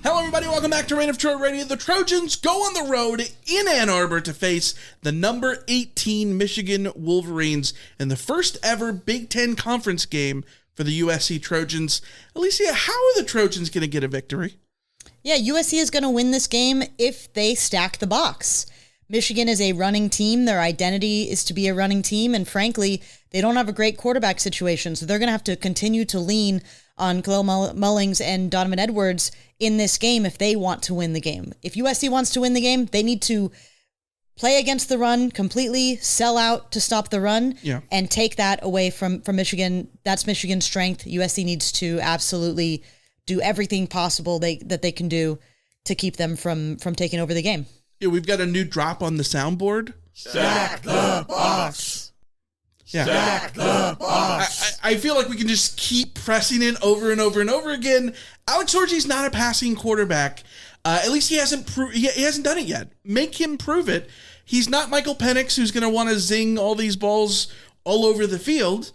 Hello, everybody. Welcome back to Rant of Troy Radio. The Trojans go on the road in Ann Arbor to face the number 18 Michigan Wolverines in the first ever Big Ten Conference game for the USC Trojans. Alicia, how are the Trojans going to get a victory? Yeah, USC is going to win this game if they stack the box. Michigan is a running team. Their identity is to be a running team. And frankly, they don't have a great quarterback situation. So they're going to have to continue to lean on Khalil Mullings and Donovan Edwards in this game if they want to win the game. If USC wants to win the game, they need to play against the run completely, sell out to stop the run, and take that away from Michigan. That's Michigan's strength. USC needs to absolutely do everything possible that they can do to keep them from taking over the game. Yeah, we've got a new drop on the soundboard. Stack the box. Yeah. Stack the box. I feel like we can just keep pressing it over and over and over again. Alex Orji's not a passing quarterback. At least he hasn't done it yet. Make him prove it. He's not Michael Penix, who's going to want to zing all these balls all over the field.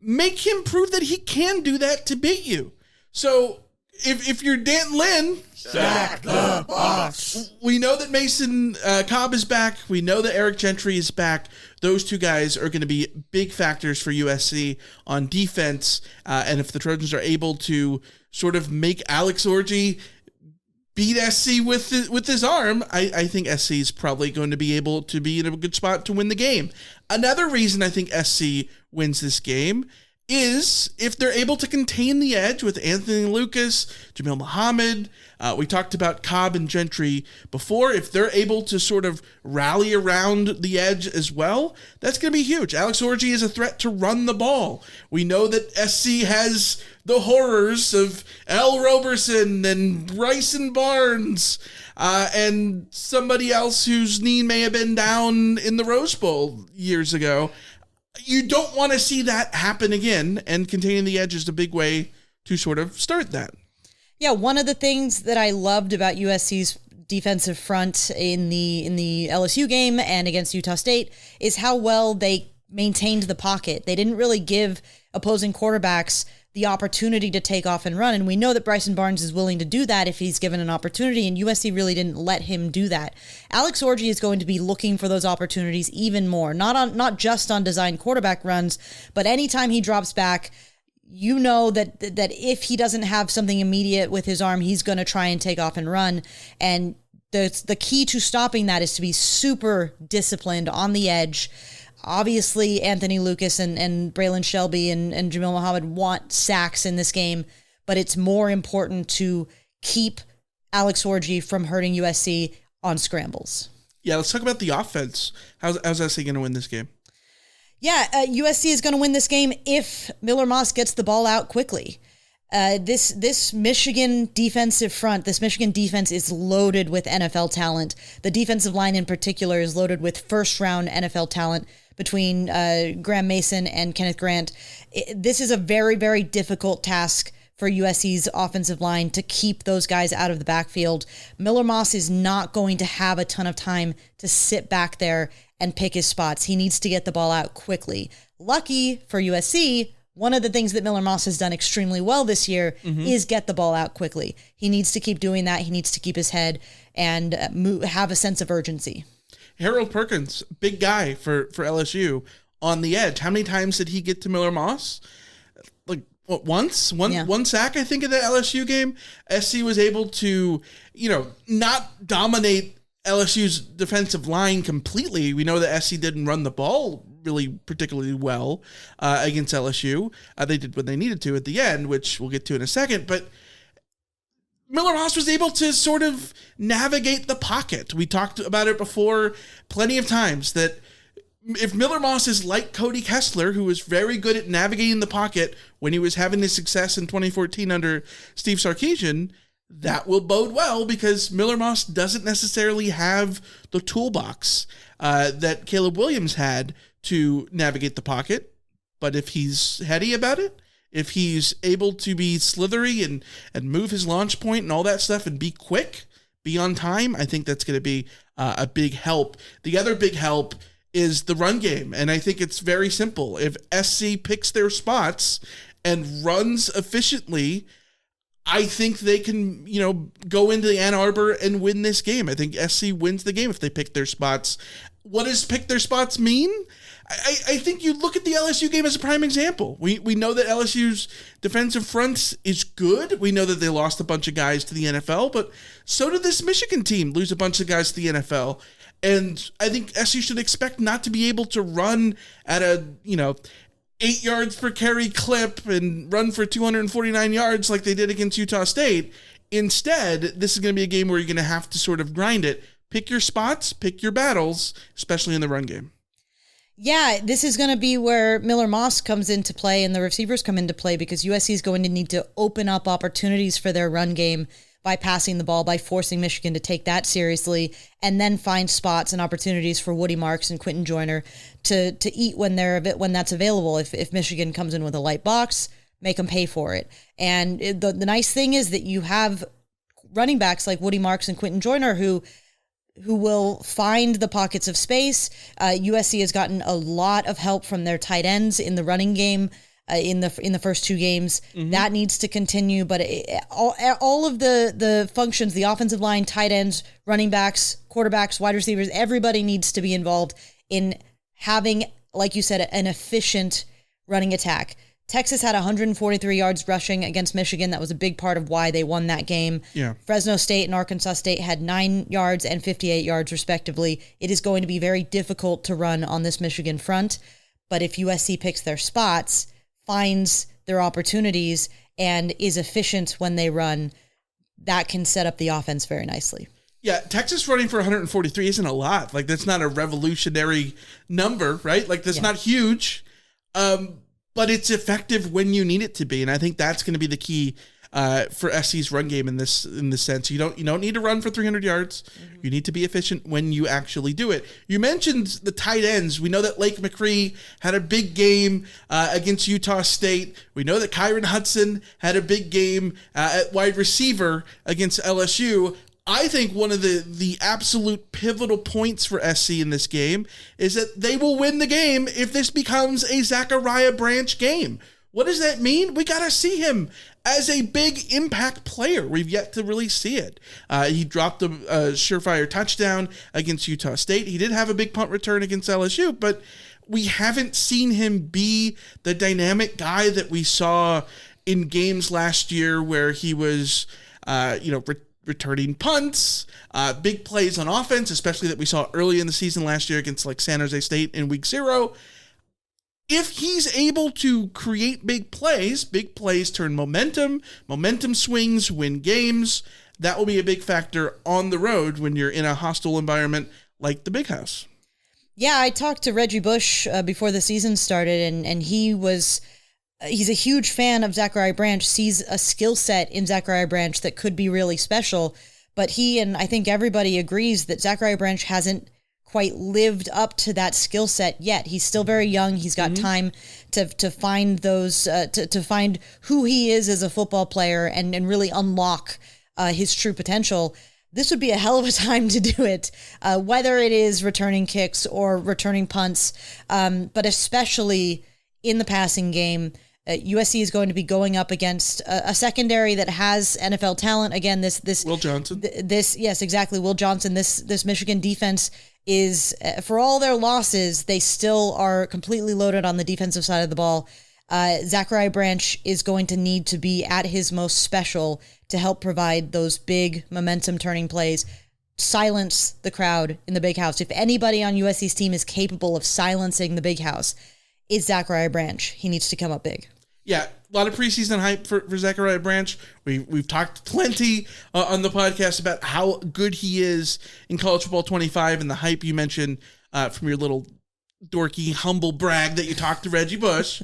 Make him prove that he can do that to beat you. So if you're Dan Lynn, stack the box. We know that Mason Cobb is back. We know that Eric Gentry is back. Those two guys are going to be big factors for USC on defense. And if the Trojans are able to sort of make Alex Orji beat SC with his arm, I think SC is probably going to be able to be in a good spot to win the game. Another reason I think SC wins this game is if they're able to contain the edge with Anthony Lucas, Jamil Muhammad. We talked about Cobb and Gentry before. If they're able to sort of rally around the edge as well, that's going to be huge. Alex Orji is a threat to run the ball. We know that SC has the horrors of Al Roberson and Bryson Barnes and somebody else whose knee may have been down in the Rose Bowl years ago. You don't want to see that happen again, and containing the edge is a big way to sort of start that. Yeah, one of the things that I loved about USC's defensive front in the LSU game and against Utah State is how well they maintained the pocket. They didn't really give opposing quarterbacks the opportunity to take off and run, and we know that Bryson Barnes is willing to do that if he's given an opportunity, and USC really didn't let him do that. Alex Orji is going to be looking for those opportunities even more, not just on design quarterback runs, but anytime he drops back, you know that if he doesn't have something immediate with his arm, he's going to try and take off and run, and the key to stopping that is to be super disciplined on the edge. Obviously, Anthony Lucas and Braylon Shelby and Jamil Muhammad want sacks in this game, but it's more important to keep Alex Orji from hurting USC on scrambles. Yeah, let's talk about the offense. How's SC going to win this game? Yeah, USC is going to win this game if Miller Moss gets the ball out quickly. This Michigan defensive front, this Michigan defense is loaded with NFL talent. The defensive line in particular is loaded with first-round NFL talent between Graham Mason and Kenneth Grant. This is a very, very difficult task for USC's offensive line to keep those guys out of the backfield. Miller Moss is not going to have a ton of time to sit back there and pick his spots. He needs to get the ball out quickly. Lucky for USC, one of the things that Miller Moss has done extremely well this year is get the ball out quickly. He needs to keep doing that. He needs to keep his head and have a sense of urgency. Harold Perkins, big guy for LSU on the edge. How many times did he get to Miller Moss? Like once? One sack, I think, in the LSU game. SC was able to, not dominate LSU's defensive line completely. We know that SC didn't run the ball really particularly well against LSU. They did what they needed to at the end, which we'll get to in a second. But Miller Moss was able to sort of navigate the pocket. We talked about it before plenty of times that if Miller Moss is like Cody Kessler, who was very good at navigating the pocket when he was having his success in 2014 under Steve Sarkisian, that will bode well because Miller Moss doesn't necessarily have the toolbox that Caleb Williams had to navigate the pocket. But if he's heady about it, if he's able to be slithery and move his launch point and all that stuff and be quick, be on time, I think that's going to be a big help. The other big help is the run game, and I think it's very simple. If SC picks their spots and runs efficiently, I think they can, go into Ann Arbor and win this game. I think SC wins the game if they pick their spots. What does pick their spots mean? I think you look at the LSU game as a prime example. We know that LSU's defensive front is good. We know that they lost a bunch of guys to the NFL, but so did this Michigan team lose a bunch of guys to the NFL. And I think SU should expect not to be able to run at a, 8 yards per carry clip and run for 249 yards like they did against Utah State. Instead, this is going to be a game where you're going to have to sort of grind it. Pick your spots, pick your battles, especially in the run game. Yeah, this is going to be where Miller Moss comes into play and the receivers come into play, because USC is going to need to open up opportunities for their run game by passing the ball, by forcing Michigan to take that seriously, and then find spots and opportunities for Woody Marks and Quentin Joyner to eat when that's available. If Michigan comes in with a light box, make them pay for it. And the nice thing is that you have running backs like Woody Marks and Quentin Joyner who will find the pockets of space. USC has gotten a lot of help from their tight ends in the running game in the first two games. Mm-hmm. That needs to continue, but all of the functions, the offensive line, tight ends, running backs, quarterbacks, wide receivers, everybody needs to be involved in having, like you said, an efficient running attack. Texas had 143 yards rushing against Michigan. That was a big part of why they won that game. Yeah. Fresno State and Arkansas State had 9 yards and 58 yards, respectively. It is going to be very difficult to run on this Michigan front. But if USC picks their spots, finds their opportunities, and is efficient when they run, that can set up the offense very nicely. Yeah, Texas running for 143 isn't a lot. Like, that's not a revolutionary number, right? Like, that's not huge. But it's effective when you need it to be, and I think that's going to be the key for SC's run game in this sense. You don't need to run for 300 yards. Mm-hmm. You need to be efficient when you actually do it. You mentioned the tight ends. We know that Lake McCree had a big game against Utah State. We know that Kyron Hudson had a big game at wide receiver against LSU. I think one of the absolute pivotal points for SC in this game is that they will win the game if this becomes a Zachariah Branch game. What does that mean? We got to see him as a big impact player. We've yet to really see it. He dropped a surefire touchdown against Utah State. He did have a big punt return against LSU, but we haven't seen him be the dynamic guy that we saw in games last year where he was, returning punts, big plays on offense, especially that we saw early in the season last year against like San Jose State in week 0. If he's able to create big plays turn momentum swings, win games. That will be a big factor on the road when you're in a hostile environment like the Big House. Yeah, I talked to Reggie Bush before the season started, and he's a huge fan of Zachariah Branch, sees a skill set in Zachariah Branch that could be really special. But he, and I think everybody agrees, that Zachariah Branch hasn't quite lived up to that skill set yet. He's still very young. He's got time to find those, to find who he is as a football player and really unlock his true potential. This would be a hell of a time to do it, whether it is returning kicks or returning punts, but especially in the passing game. USC is going to be going up against a secondary that has NFL talent. Again, this Will Johnson. Yes, exactly. Will Johnson. This Michigan defense is, for all their losses, they still are completely loaded on the defensive side of the ball. Zachariah Branch is going to need to be at his most special to help provide those big momentum turning plays. Silence the crowd in the Big House. If anybody on USC's team is capable of silencing the Big House, it's Zachariah Branch. He needs to come up big. Yeah, a lot of preseason hype for Zachariah Branch. We've talked plenty on the podcast about how good he is in College Football 25 and the hype you mentioned from your little dorky, humble brag that you talked to Reggie Bush.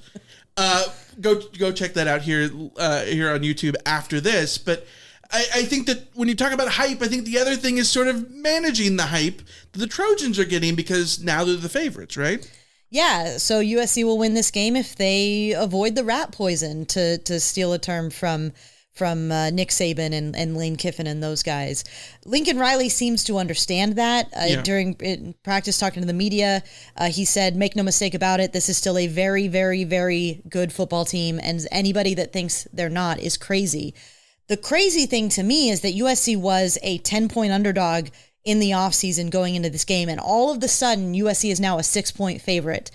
Go check that out here on YouTube after this. But I think that when you talk about hype, I think the other thing is sort of managing the hype that the Trojans are getting because now they're the favorites, right? Yeah, so USC will win this game if they avoid the rat poison, to steal a term from Nick Saban and Lane Kiffin and those guys. Lincoln Riley seems to understand that. During practice, talking to the media, he said, make no mistake about it, this is still a very, very, very good football team, and anybody that thinks they're not is crazy. The crazy thing to me is that USC was a 10-point underdog in the offseason going into this game, and all of the sudden, USC is now a 6-point favorite.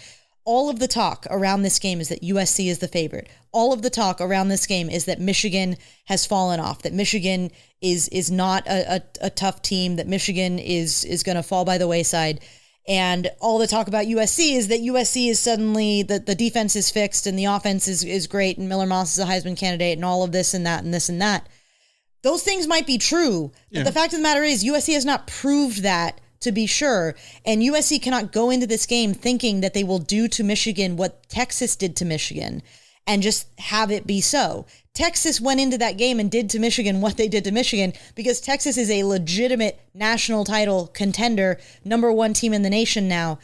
All of the talk around this game is that USC is the favorite. All of the talk around this game is that Michigan has fallen off, that Michigan is not a tough team, that Michigan is going to fall by the wayside. And all the talk about USC is that USC is suddenly, the defense is fixed and the offense is great and Miller Moss is a Heisman candidate and all of this and that and this and that. Those things might be true, but the fact of the matter is USC has not proved that to be sure. And USC cannot go into this game thinking that they will do to Michigan what Texas did to Michigan and just have it be so. Texas went into that game and did to Michigan what they did to Michigan because Texas is a legitimate national title contender, number 1 team in the nation now.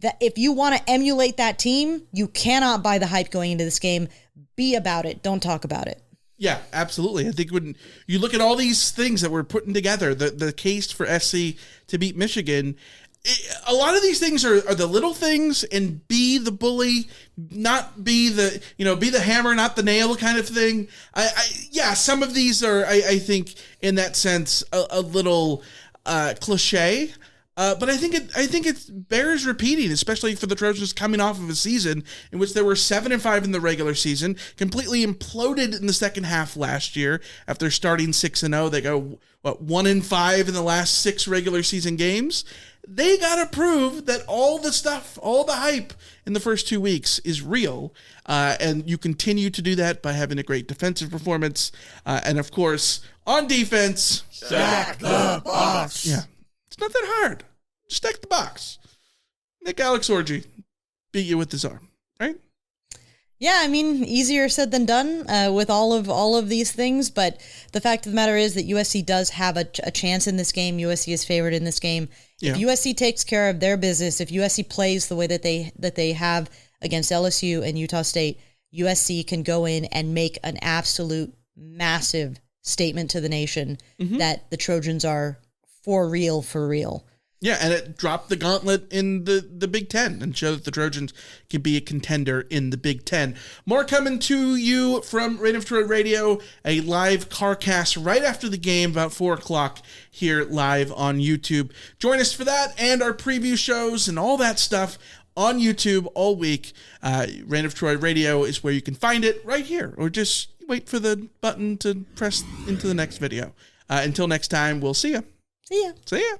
That if you want to emulate that team, you cannot buy the hype going into this game. Be about it. Don't talk about it. Yeah, absolutely. I think when you look at all these things that we're putting together, the case for SC to beat Michigan, a lot of these things are the little things, and be the bully, not be the, be the hammer, not the nail kind of thing. Some of these are, I think, in that sense, a little cliche. But I think it bears repeating, especially for the Trojans coming off of a season in which they were 7-5 in the regular season, completely imploded in the second half last year after starting 6-0. They go 1-5 in the last 6 regular season games. They got to prove that all the stuff, all the hype in the first 2 weeks is real. And you continue to do that by having a great defensive performance. And of course, on defense, stack the box. Yeah. It's not that hard. Stack the box. Nick Alex Orji beat you with his arm, right? Yeah, I mean, easier said than done with all of these things. But the fact of the matter is that USC does have a chance in this game. USC is favored in this game. If USC takes care of their business, if USC plays the way that they have against LSU and Utah State, USC can go in and make an absolute massive statement to the nation that the Trojans are for real. Yeah, and it dropped the gauntlet in the Big Ten and showed that the Trojans can be a contender in the Big Ten. More coming to you from Rant of Troy Radio, a live CarCast right after the game, about 4 o'clock here live on YouTube. Join us for that and our preview shows and all that stuff on YouTube all week. Rant of Troy Radio is where you can find it right here, or just wait for the button to press into the next video. Until next time, we'll see ya. See ya. See ya.